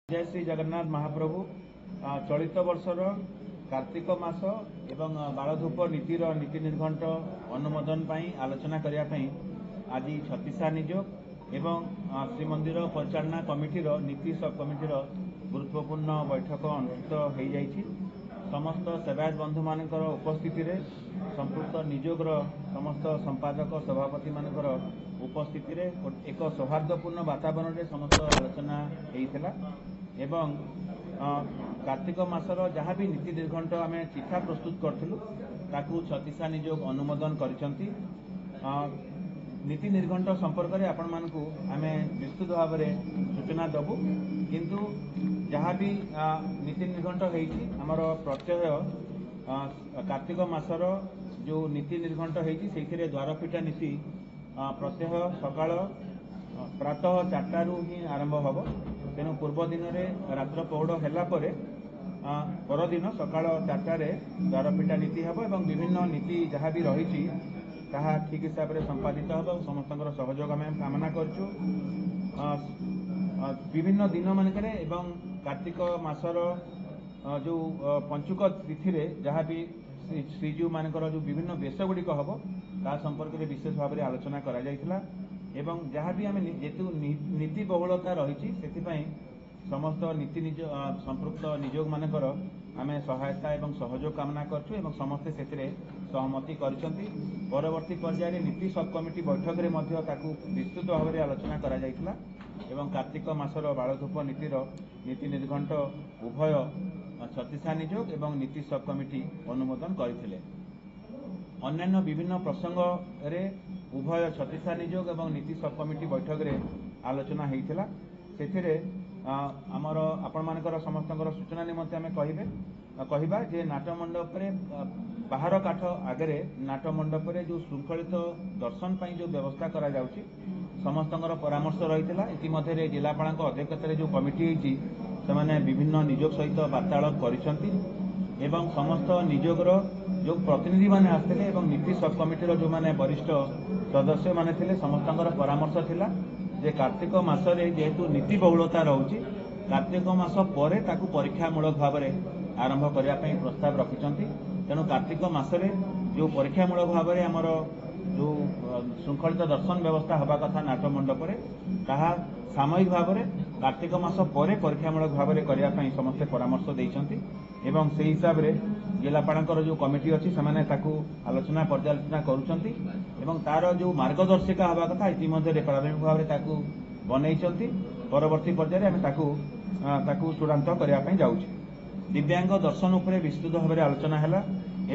जय श्री जगन्नाथ महाप्रभु चलित वर्षर कार्तिक मास एवं बालधूप नीतिर नीति निर्घंट अनुमोदन आलोचना करने आज छत्तीसा निजोग एवं श्रीमंदिर परिचालना कमिटीर नीति सब कमिटीर गुरुत्वपूर्ण बैठक अनुष्ठित हो जाइछि। समस्त सेवायत बंधु मानकर उपस्थिति रे संपुक्त निजोगर समस्त संपादक सभापति मानकर उपस्थिति रे एक सौहार्दपूर्ण वातावरण रे समस्त आलोचना होइथिला एवं कार्तिक मासर जहाँ भी नीति निर्घंट आम चिठा प्रस्तुत करूँ ताकू छत्तीसा निजोग अनुमोदन करिसंती। नीति निर्घंट संपर्क में आपण मानकू आमे विस्तृत भाव में सूचना देबू, किंतु जहाँ भी नीति निर्घंट होइछि हमर प्रत्यय कार्तिक मासर जो नीति निर्घंट होइछि सेथिरे द्वारपीठा नीति प्रत्यय सकाळ प्रातः 4टारू ही आरंभ होब। तेणु पूर्व दिन में रात्र पौड़ है परदिन सकाळ 4टारे द्वारपीठा नीति हम और विभिन्न नीति जहाँ भी रही ठीक हिसाब से संपादित हम और समस्त सहयोग आम कामना करूँ। विभिन्न दिन मानक कार्तिक मासर जो पंचुक तिथि जहाँ भी श्रीजीव मानकर जो विभिन्न वेश गुड़िक हम ता संपर्क में विशेष भाव में आलोचना करा जायतिला एवं जहाँ भी आम जेतु नीति बहुलता रही समस्त नीति निज संपृक्त निजोग मानकर आम सहायता एवं सहयोग कामना करछु एवं समस्ते से सहमति करिसंती। परवर्ती पर्याय नीति सब कमिटी बैठक में विस्तृत भाव में आलोचना करा जायतिला एवं कार्तिक मासर बालधूप नीतिर नीति निर्घंट उभय छत्तीसा निजोग एवं नीति सब कमिटी अनुमोदन करथिले। अन्यान्य विभिन्न प्रसंग रे उभय छत्तीसा निजोग एवं नीति सब कमिटी बैठक में आलोचना होइथिला। सेथिरे आमर आपण मानकर समस्त सूचना निमंते आम कहबा जे नाटमंडप बाहर काठ आगे नाटमंडप जो श्रृंखलित दर्शन पर जो व्यवस्था करा जाउची समस्त परामर्श रही। इतिमध्य जिलापाल अध्यक्षतार जो कमिटी होती से विभिन्न निजोग सहित वार्तालाप करिसंती एवं समस्त निजोगर जो प्रतिनिधि माने आसते नीति सब कमिटीर जो माने वरिष्ठ सदस्य माने थिले समस्त परामर्श थिला जे कार्तिक मासरे जेहेतु नीति बहुलता रहुची कार्तिक मास परे ताकू परीक्षामूलक भाव में आरंभ करने प्रस्ताव रखिंट। तेणु कार्तिक मासरे जो परीक्षामूलक भाव में आमर जो श्रृंखलित दर्शन व्यवस्था हवा कथा नाटमंडप ताहा सामयिक भाव में कार्तिक मास परे परीक्षामूलक भाव में करने समस्ते परामर्श देइछंती एवं से हिसाब से जिलापाल जो कमिटी अच्छी से आलोचना पर्यालोचना करुँच एवं तार जो मार्गदर्शिका हवा कथा इतिमध्य प्रारंभिक भाव में बनई परवर्ती पर्याय आम चूड़ांत करने जाऊँ। दिव्यांग दर्शन उपर विस्तृत भाव में आलोचना है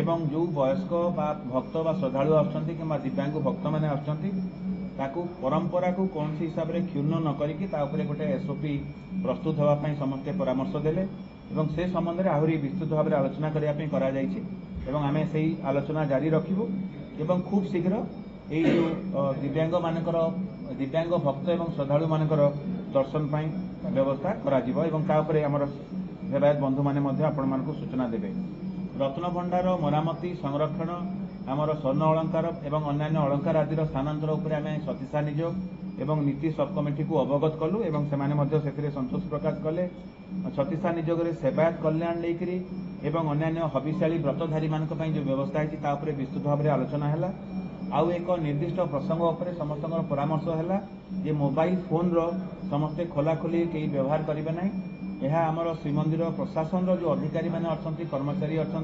एवं जो वयस्क भक्त बा श्रद्धालु आसुच्चंती कि दिव्यांग भक्त मैंने आसुच्चंती ताकू परंपरा को कौन सी हिसाब से क्षुण्ण न करिकी ता उपरे गोटे एसओपी प्रस्तुत होगापी समस्ते परामर्श देले एवं से संबंध में आहरी विस्तृत भाव में आलोचना करने करा जायछि एवं आमे सेही आलोचना जारी रखिबु एवं खूब शीघ्र यही जो दिव्यांग मानकर दिव्यांग भक्त एवं श्रद्धालु मानकर दर्शन पाई व्यवस्था करा जिवो एवं ता उपरे हमर सेवायत बंधु माने मध्य आपण मानकु सूचना देबे। रत्न भंडार मरामती संरक्षण आमर स्वर्ण अलंकार एवं अन्यान्य अलंकार आदि स्थानांतर उपर आम छत्तीसा निजोग एवं नीति सब कमिटी को अवगत कलु एवं से संतोष प्रकाश कले। छत्तीसा निजोग सेवायत कल्याण लेकरी एवं अन्यान्य हबिशाली व्रतधारी मान जो व्यवस्था है विस्तृत भाव में आलोचना है। आउ एक निर्दिष्ट प्रसंग उपर समस्त परामर्श है जे मोबाइल फोन समस्ते खोलाखोली कई व्यवहार करेंगे ना। यह आमर श्रीमंदिर प्रशासन जो अधिकारी मैंने अच्छा कर्मचारी अच्छा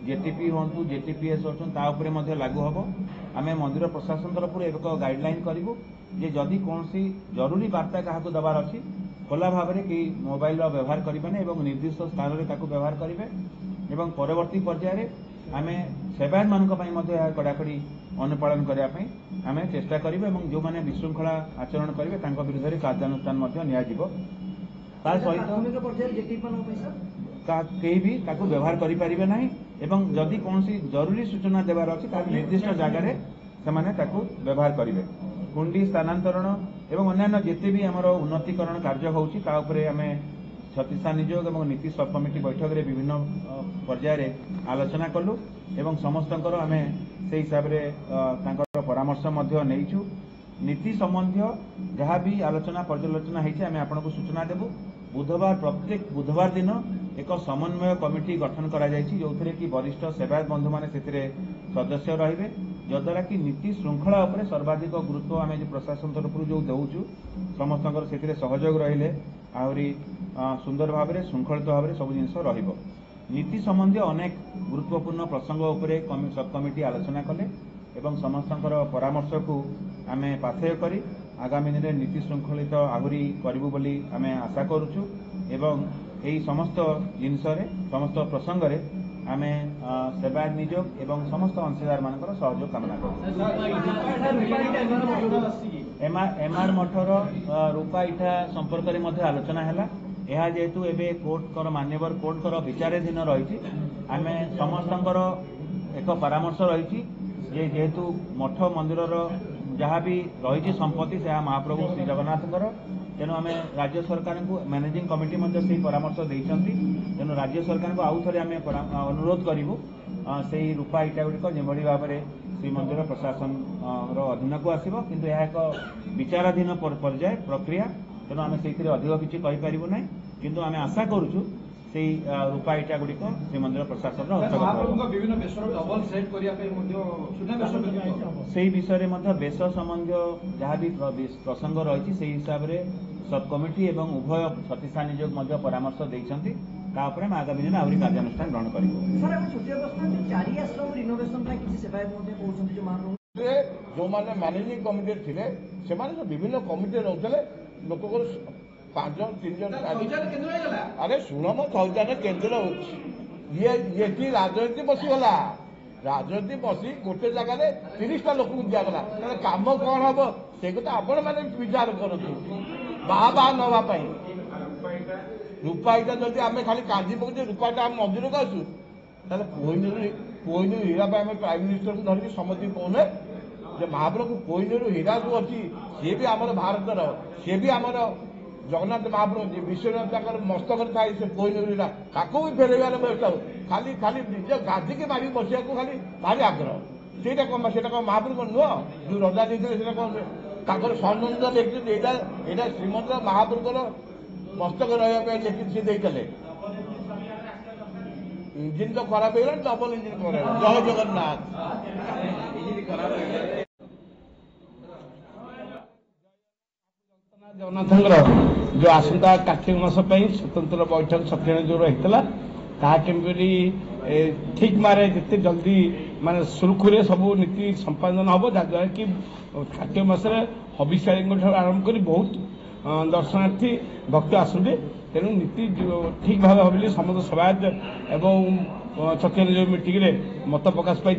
जेटीपी हूँ जेटीपीएस अच्छा लागू हम। आम मंदिर प्रशासन तरफ एक गाइडलाइन करूँ जे जदि कौन सी जरूरी वार्ता क्या दबार अच्छी खोला भाव में कई मोबाइल व्यवहार करेंगे और निर्दिष्ट स्थान में व्यवहार करेंगे और परवर्ती पर्याय आम सेवायत मान कड़ाकड़ी अनुपालन करने आम चेष्टा करें और जो मैंने विशृंखला आचरण करेंगे विरुद्ध में कार्यानुष्ठान कहीं भी व्यवहार करें ना एवं जदि कौन सी जरूरी सूचना देवार अच्छी निर्दिष्ट जगार से व्यवहार करेंगे। कुंडी स्थानांतरण एवं अन्यान्य जिते भी आमर उन्नतीकरण कार्य होउछि ता उपरे आमे छत्तीसा निजोग एवं नीति सब कमिटी बैठक में विभिन्न पर्याय आलोचना कलु एवं समस्तंकर आमे से हिसाब रे परामर्श नीति संबंधी जहाँ भी आलोचना पर्यालोचना होती आम आपको सूचना देबू। बुधवार प्रत्येक बुधवार दिन एक समन्वय कमिटी गठन करा जायछि जोथिरे कि वरिष्ठ सेवायत बंधु माने सेतिरे सदस्य रहिबे जद्वारा कि नीति श्रृंखला उपरे सर्वाधिक गुरुत्व आमे जे प्रशासन तरफ जो देउछु समस्तकर सेतिरे सहयोग रहिले आहुरी सुंदर भाबरे श्रृंखलित भाबरे सब जिनिस रहिबो। नीति संबंधी अनेक गुरुत्वपूर्ण प्रसंग उपरे सब कमिटी आलोचना कले एवं समस्तकर परामर्श को आमे पाथेय करी आगामी दिन में नीति श्रृंखलित आहुरी करिबु बोली आमे आशा करूछु एवं एई समस्त जिनिस रे समस्त प्रसंग रे आमे सेवायत नियोग एवं समस्त अंशदार मानकर सहयोग कामना करूछु। एमआर मठर रूपा इठा संपर्क रे मध्य आलोचना हैला यह जेहेतु एबे कोर्ट मान्यवर कोर्ट विचाराधीन रही आमे समस्तंकर एक परामर्श रही जेहेतु मठ मंदिर जहाँ भी रही संपत्ति से महाप्रभु श्री जगन्नाथ तेणु आम राज्य सरकार को मैनेजिंग कमिटी से परामर्श देती तेणु राज्य सरकार को आउ थे आम अनुरोध करूँ से रूपा इटा गुड़िक जो भाव में श्रीमंदिर प्रशासन अधीन को आसो किंतु यह एक विचाराधीन पर्याय प्रक्रिया तेणु आम से अधिक किसी कहींपारू ना किंतु आम आशा करूँ से रूपा इटा गुड़िक श्रीमंदिर प्रशासन से विषय में बेश संबंधी जहाँ भी प्रसंग रही से हिसाब से सब कमिटी एवं उभय प्रतिष्ठा नियोग परामर्श देते आगामी दिन आहरी कार्यानुष्ठान ग्रहण जो मैंने मैनेजिंग कमिटी थे से विभिन्न कमिटी रोते लोक 5 जन 3 जन अरे शुण मो शौचालय केन्द्र ये राजनीति बसीगला राजनीति बसी गोटे जगह 30टा लोक दिगला कम कौन हम से कथा आपण मैंने विचार करूँ बाहा नापी रूपाईटा जब आम खाली कांदी पकड़े रूपाटा आम मंदिर को आसू कोहिनूर हीरा आम प्राइम मिनिस्टर को धरिकी समझ कहने जो महाप्रभु कोहिनूर हीरा जो अच्छी सी भी आम भारतर सी भी आमर जगन्नाथ महाप्रभु विश्वनाथ मस्तक थाए से कोहिनूर हीरा ताको भी फेरवार व्यवस्था हो खाली खाली निज गाधी के मारी बसिया खाली भारी आग्रह से कौन महाप्रभु नुह जो रजा देते कौन सनंद देखते यहाँ श्रीमंत महाप्रभुर मस्तक रहा लेकिन सी देते इंजिन तो खराब हो डबल इंजिन खराब जय जगन्नाथ जगन्नाथ जो आसंता कार्तिक मास स्वतंत्र बैठक सत्य जो होता ताकि ठीक मारे जिते जल्दी माने सुरखुरे सब नीति संपादन हम जहाँद्वारा कि कार्तिक मसरे हबिशाली आरंभ कर बहुत दर्शनार्थी भक्त आसते तेणु नीति ठीक भाव भाविले समस्त सभायत एवं सत्य नियोग मीटिंग में मत प्रकाश पाई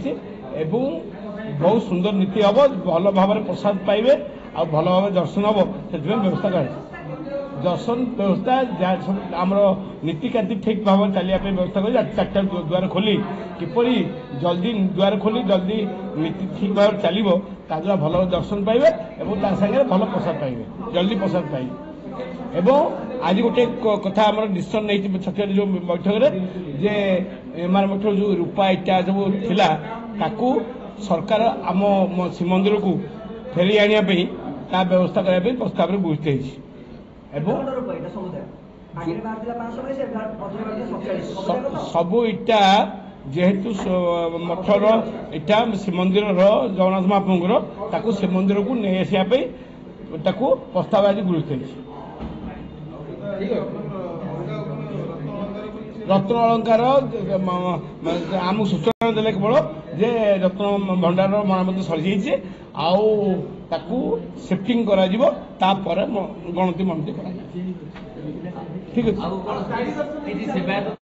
बहुत सुंदर नीति हम भल भाव में प्रसाद पाइबे आ भल भाव दर्शन हम से व्यवस्था कर दर्शन व्यवस्था आमर नीतिकांति ठीक भाव चलिए व्यवस्था कर 4टा द्वार खोली किपर जल्दी द्वार खोली जल्दी नीति ठीक भाव चलो द्वारा भल दर्शन पाइबे और सागे भल प्रसाद पाइबे जल्दी प्रसाद पाइबे एवं आज गोटे कथा आम डिसीजन नहीं छठिया जो बैठक में जे एमआर मठ जो रूपा इटा सब थिला ताकू सरकार आम श्रीमंदिर को फेरी आने व्यवस्था करने प्रस्ताव में बुझते सबू इटा जेहेतु मठर इटा श्रीमंदिर जगन्नाथ महाप्रभुर श्रीमंदिर को नहीं आसापी प्रस्ताव आज गुरुते रत्न अलंकार आम सूचना देले केवल जे रत्न भंडार मरामती सरी जाइए आउ शिफ्टिंग करा गणति मणति ठीक अच्छे।